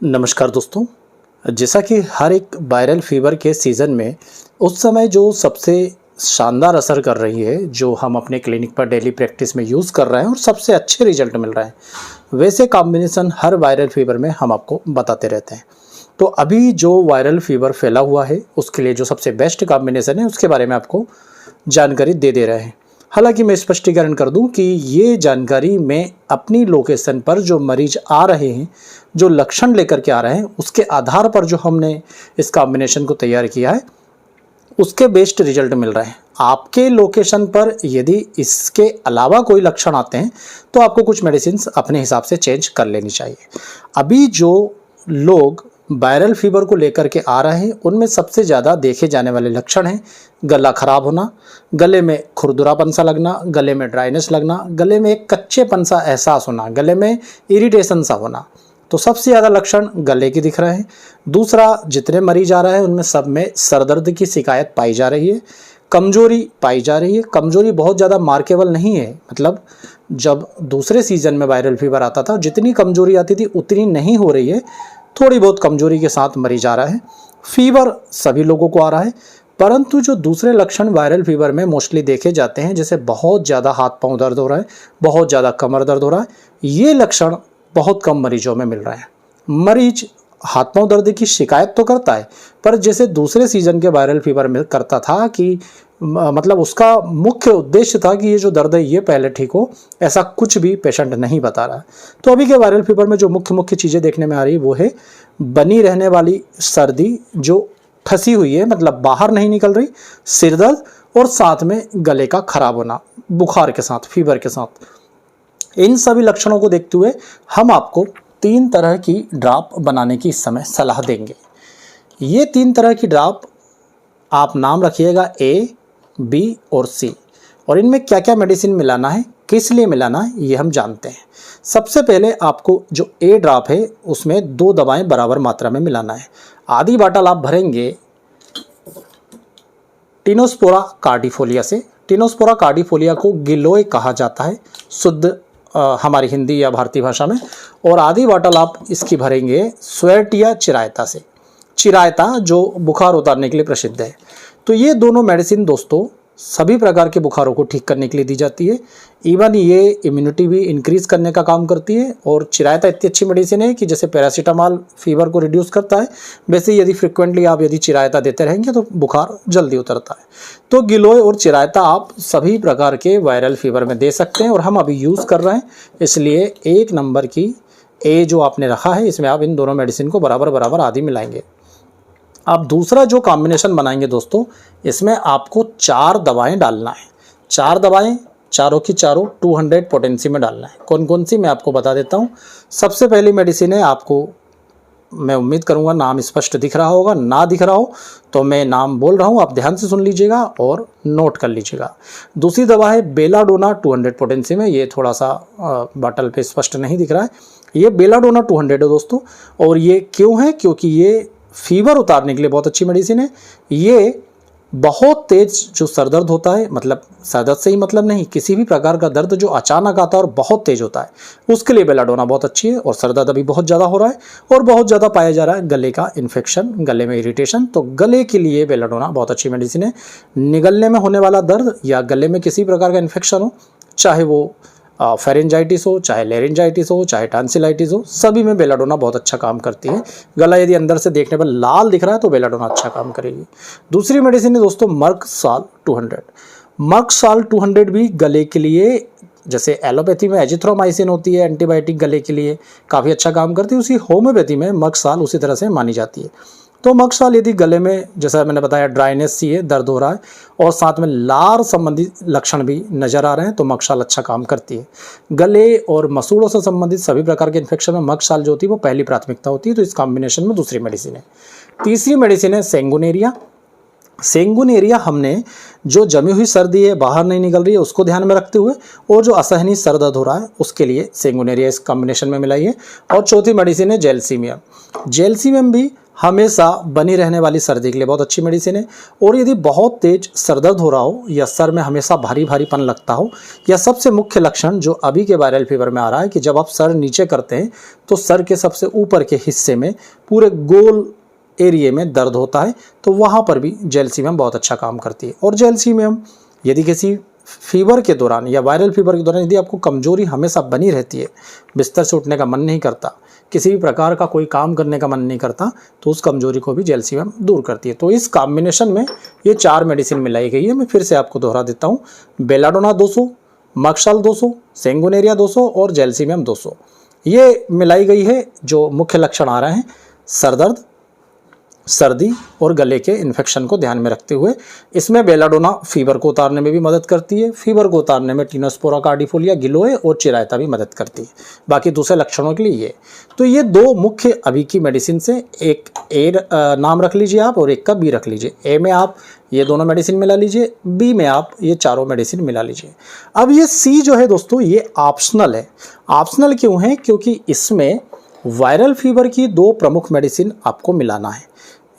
नमस्कार दोस्तों। जैसा कि हर एक वायरल फीवर के सीज़न में उस समय जो सबसे शानदार असर कर रही है, जो हम अपने क्लिनिक पर डेली प्रैक्टिस में यूज़ कर रहे हैं और सबसे अच्छे रिजल्ट मिल रहे हैं, वैसे कॉम्बिनेशन हर वायरल फीवर में हम आपको बताते रहते हैं। तो अभी जो वायरल फीवर फैला हुआ है उसके लिए जो सबसे बेस्ट कॉम्बिनेशन है उसके बारे में आपको जानकारी दे रहे हैं। हालांकि मैं स्पष्टीकरण कर दूं कि ये जानकारी मैं अपनी लोकेशन पर जो मरीज आ रहे हैं, जो लक्षण लेकर के आ रहे हैं, उसके आधार पर जो हमने इस कॉम्बिनेशन को तैयार किया है उसके बेस्ट रिजल्ट मिल रहे हैं। आपके लोकेशन पर यदि इसके अलावा कोई लक्षण आते हैं तो आपको कुछ मेडिसिन अपने हिसाब से चेंज कर लेनी चाहिए। अभी जो लोग वायरल फीवर को लेकर के आ रहे हैं उनमें सबसे ज़्यादा देखे जाने वाले लक्षण हैं गला खराब होना, गले में खुरदुरापन सा लगना, गले में ड्राइनेस लगना, गले में एक कच्चेपन सा एहसास होना, गले में इरिटेशन सा होना। तो सबसे ज़्यादा लक्षण गले की दिख रहे हैं। दूसरा, जितने मरीज आ रहे हैं उनमें सब में सर दर्द की शिकायत पाई जा रही है, कमजोरी पाई जा रही है। कमजोरी बहुत ज़्यादा मार्केबल नहीं है, मतलब जब दूसरे सीजन में वायरल फीवर आता था जितनी कमजोरी आती थी उतनी नहीं हो रही है, थोड़ी बहुत कमजोरी के साथ मरीज आ रहा है। फीवर सभी लोगों को आ रहा है, परंतु जो दूसरे लक्षण वायरल फीवर में मोस्टली देखे जाते हैं, जैसे बहुत ज़्यादा हाथ पांव दर्द हो रहा है, बहुत ज़्यादा कमर दर्द हो रहा है, ये लक्षण बहुत कम मरीजों में मिल रहे हैं। मरीज हाथ पांव दर्द की शिकायत तो करता है, पर जैसे दूसरे सीजन के वायरल फीवर में करता था कि मतलब उसका मुख्य उद्देश्य था कि ये जो दर्द है ये पहले ठीक हो, ऐसा कुछ भी पेशेंट नहीं बता रहा है। तो अभी के वायरल फीवर में जो मुख्य चीज़ें देखने में आ रही है वो है बनी रहने वाली सर्दी जो फंसी हुई है, मतलब बाहर नहीं निकल रही, सिर दर्द और साथ में गले का खराब होना बुखार के साथ, फीवर के साथ। इन सभी लक्षणों को देखते हुए हम आपको 3 तरह की ड्रॉप बनाने की इस समय सलाह देंगे। ये 3 तरह की ड्रॉप आप नाम रखिएगा A, B और C, और इनमें क्या क्या मेडिसिन मिलाना है, किस लिए मिलाना है, ये हम जानते हैं। सबसे पहले आपको जो A ड्रॉप है उसमें 2 दवाएं बराबर मात्रा में मिलाना है। आधी बाटल आप भरेंगे टिनोस्पोरा कार्डिफोलिया से। टिनोस्पोरा कार्डिफोलिया को गिलोय कहा जाता है शुद्ध हमारी हिंदी या भारतीय भाषा में, और आधी बाटल आप इसकी भरेंगे स्वेर्टिया चिरायता से। चिरायता जो बुखार उतारने के लिए प्रसिद्ध है। तो ये दोनों मेडिसिन दोस्तों सभी प्रकार के बुखारों को ठीक करने के लिए दी जाती है। इवन ये इम्यूनिटी भी इंक्रीज करने का काम करती है। और चिरायता इतनी अच्छी मेडिसिन है कि जैसे पैरासीटामॉल फीवर को रिड्यूस करता है, वैसे यदि फ्रिक्वेंटली आप यदि चिरायता देते रहेंगे तो बुखार जल्दी उतरता है। तो गिलोय और चिरायता आप सभी प्रकार के वायरल फीवर में दे सकते हैं, और हम अभी यूज़ कर रहे हैं, इसलिए 1 नंबर की A जो आपने रखा है इसमें आप इन दोनों मेडिसिन को बराबर आधी मिलाएंगे। अब दूसरा जो कॉम्बिनेशन बनाएंगे दोस्तों, इसमें आपको 4 दवाएं डालना है। 4 दवाएं, चारों की चारों 200 पोटेंसी में डालना है। कौन कौन सी मैं आपको बता देता हूं। सबसे पहली मेडिसिन है, आपको मैं उम्मीद करूंगा नाम स्पष्ट दिख रहा होगा, ना दिख रहा हो तो मैं नाम बोल रहा हूं, आप ध्यान से सुन लीजिएगा और नोट कर लीजिएगा। दूसरी दवा है बेलाडोना 200 पोटेंसी में। ये थोड़ा सा बॉटल पे स्पष्ट नहीं दिख रहा है। ये बेलाडोना 200 है दोस्तों, और ये क्यों है, क्योंकि ये फीवर उतारने के लिए बहुत अच्छी मेडिसिन है। ये बहुत तेज जो सर दर्द होता है, मतलब सर दर्द से ही मतलब नहीं, किसी भी प्रकार का दर्द जो अचानक आता है और बहुत तेज होता है, उसके लिए बेलाडोना बहुत अच्छी है। और सर दर्द अभी बहुत ज़्यादा हो रहा है और बहुत ज़्यादा पाया जा रहा है गले का इन्फेक्शन, गले में इरिटेशन, तो गले के लिए बेलाडोना बहुत अच्छी मेडिसिन है। निगलने में होने वाला दर्द या गले में किसी प्रकार का इन्फेक्शन हो, चाहे वो फेरेंजाइटिस हो, चाहे लेरेंजाइटिस हो, चाहे टॉन्सिलाइटिस हो, सभी में बेलाडोना बहुत अच्छा काम करती है। गला यदि अंदर से देखने पर लाल दिख रहा है तो बेलाडोना अच्छा काम करेगी। दूसरी मेडिसिन है दोस्तों मर्कसाल 200। मर्कसाल 200 भी गले के लिए, जैसे एलोपैथी में एजिथ्रोमाइसिन होती है एंटीबायोटिक, गले के लिए काफ़ी अच्छा काम करती है, उसी होम्योपैथी में मर्कसाल उसी तरह से मानी जाती है। तो मर्कसाल यदि गले में, जैसा मैंने बताया, ड्राइनेस सी है, दर्द हो रहा है और साथ में लार संबंधित लक्षण भी नजर आ रहे हैं, तो मर्कसाल अच्छा काम करती है। गले और मसूड़ों से संबंधित सभी प्रकार के इन्फेक्शन में मर्कसाल जो होती है वो पहली प्राथमिकता होती है। तो इस कॉम्बिनेशन में दूसरी मेडिसिन है। तीसरी मेडिसिन है सेंगुनेरिया। सेंगुनेरिया हमने जो जमी हुई सर्दी है, बाहर नहीं निकल रही है, उसको ध्यान में रखते हुए, और जो असहनीय सर दर्द हो रहा है उसके लिए सेंगुनेरिया इस कॉम्बिनेशन में मिलाई है। और चौथी मेडिसिन है जेलसीमियम। जेलसीमियम भी हमेशा बनी रहने वाली सर्दी के लिए बहुत अच्छी मेडिसिन है। और यदि बहुत तेज सर दर्द हो रहा हो या सर में हमेशा भारी भारीपन लगता हो, या सबसे मुख्य लक्षण जो अभी के वायरल फीवर में आ रहा है कि जब आप सर नीचे करते हैं तो सर के सबसे ऊपर के हिस्से में पूरे गोल एरिया में दर्द होता है, तो वहाँ पर भी जेलसीमियम बहुत अच्छा काम करती है। और जेलसीमियम यदि किसी फीवर के दौरान या वायरल फीवर के दौरान यदि आपको कमजोरी हमेशा बनी रहती है, बिस्तर से उठने का मन नहीं करता, किसी भी प्रकार का कोई काम करने का मन नहीं करता, तो उस कमजोरी को भी जेलसीमियम दूर करती है। तो इस कॉम्बिनेशन में ये 4 मेडिसिन मिलाई गई है। मैं फिर से आपको दोहरा देता हूँ, बेलाडोना 200, मक्साल 200, सेंगोनेरिया 200 और जेलसीमियम 200 ये मिलाई गई है। जो मुख्य लक्षण आ रहे हैं सर दर्द, सर्दी और गले के इन्फेक्शन को ध्यान में रखते हुए, इसमें बेलाडोना फीवर को उतारने में भी मदद करती है। फीवर को उतारने में टिनोस्पोरा कार्डिफोलिया, गिलोय और चिरायता भी मदद करती है। बाकी दूसरे लक्षणों के लिए ये, तो ये 2 मुख्य अभी की मेडिसिन से, एक ए नाम रख लीजिए आप और एक का बी रख लीजिए। ए में आप ये दोनों मेडिसिन मिला लीजिए, बी में आप ये चारों मेडिसिन मिला लीजिए। अब ये सी जो है दोस्तों, ये ऑप्शनल है। ऑप्शनल क्यों है? क्योंकि इसमें वायरल फीवर की 2 प्रमुख मेडिसिन आपको मिलाना है।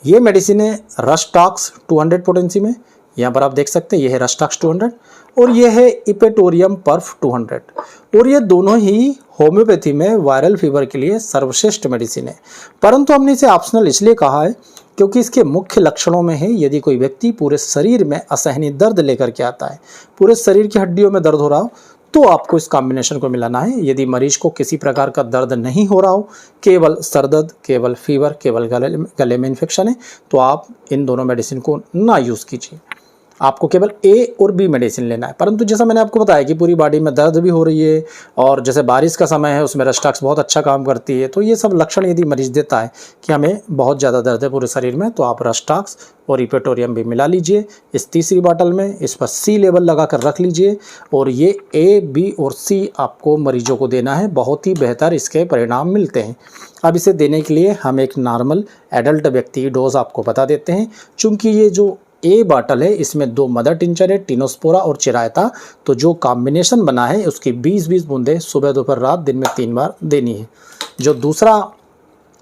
ये मेडिसिन है रस्टॉक्स 200 पोटेंसी में, यहाँ पर आप देख सकते हैं ये है रस्टॉक्स 200 और ये है इपेटोरियम पर्फ 200। और ये दोनों ही होम्योपैथी में वायरल फीवर के लिए सर्वश्रेष्ठ मेडिसिन है। परंतु हमने इसे ऑप्शनल इसलिए कहा है क्योंकि इसके मुख्य लक्षणों में है, यदि कोई व्यक्ति पूरे शरीर में असहनीय दर्द लेकर के आता है, पूरे शरीर की हड्डियों में दर्द हो रहा हो, तो आपको इस कॉम्बिनेशन को मिलाना है। यदि मरीज को किसी प्रकार का दर्द नहीं हो रहा हो, केवल सर दर्द, केवल फीवर, केवल गले में इन्फेक्शन है, तो आप इन दोनों मेडिसिन को ना यूज़ कीजिए। आपको केवल ए और बी मेडिसिन लेना है। परंतु जैसा मैंने आपको बताया कि पूरी बॉडी में दर्द भी हो रही है और जैसे बारिश का समय है उसमें रस्टॉक्स बहुत अच्छा काम करती है, तो ये सब लक्षण यदि मरीज देता है कि हमें बहुत ज़्यादा दर्द है पूरे शरीर में, तो आप रस्टॉक्स और इपेटोरियम भी मिला लीजिए इस तीसरी बॉटल में। इस पर सी लेवल लगा कर रख लीजिए और ये ए, बी और सी आपको मरीजों को देना है। बहुत ही बेहतर इसके परिणाम मिलते हैं। अब इसे देने के लिए हम एक नॉर्मल एडल्ट व्यक्ति की डोज आपको बता देते हैं। चूँकि ये जो ए बॉटल है इसमें 2 मदर टिंचर है, टिनोस्पोरा और चिरायता, तो जो कॉम्बिनेशन बना है उसकी 20-20 बूंदें सुबह दोपहर रात दिन में 3 बार देनी है। जो दूसरा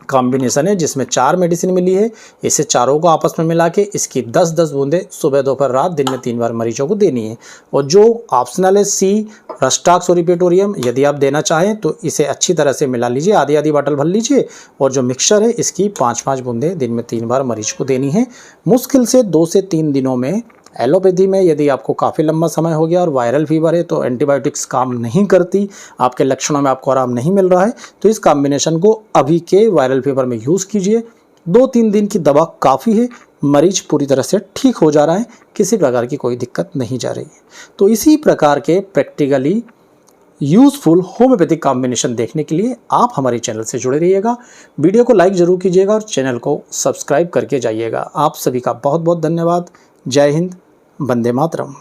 कॉम्बिनेशन है जिसमें 4 मेडिसिन मिली है, इसे चारों को आपस में मिला के इसकी 10-10 बूंदें सुबह दोपहर रात दिन में 3 बार मरीजों को देनी है। और जो ऑप्शनल है सी, रस्टॉक्स और इपेटोरियम, यदि आप देना चाहें तो इसे अच्छी तरह से मिला लीजिए, आधी आधी बॉटल भर लीजिए। और जो मिक्सचर है इसकी 5-5 बूंदें दिन में 3 बार मरीज को देनी है। मुश्किल से 2 से 3 दिनों में एलोपैथी में यदि आपको काफ़ी लंबा समय हो गया और वायरल फीवर है तो एंटीबायोटिक्स काम नहीं करती, आपके लक्षणों में आपको आराम नहीं मिल रहा है, तो इस कॉम्बिनेशन को अभी के वायरल फीवर में यूज़ कीजिए। 2-3 दिन की दवा काफ़ी है, मरीज पूरी तरह से ठीक हो जा रहा है, किसी प्रकार की कोई दिक्कत नहीं जा रही है। तो इसी प्रकार के प्रैक्टिकली यूज़फुल होम्योपैथिक कॉम्बिनेशन देखने के लिए आप हमारे चैनल से जुड़े रहिएगा। वीडियो को लाइक ज़रूर कीजिएगा और चैनल को सब्सक्राइब करके जाइएगा। आप सभी का बहुत बहुत धन्यवाद। जय हिंद, वंदे मातरम।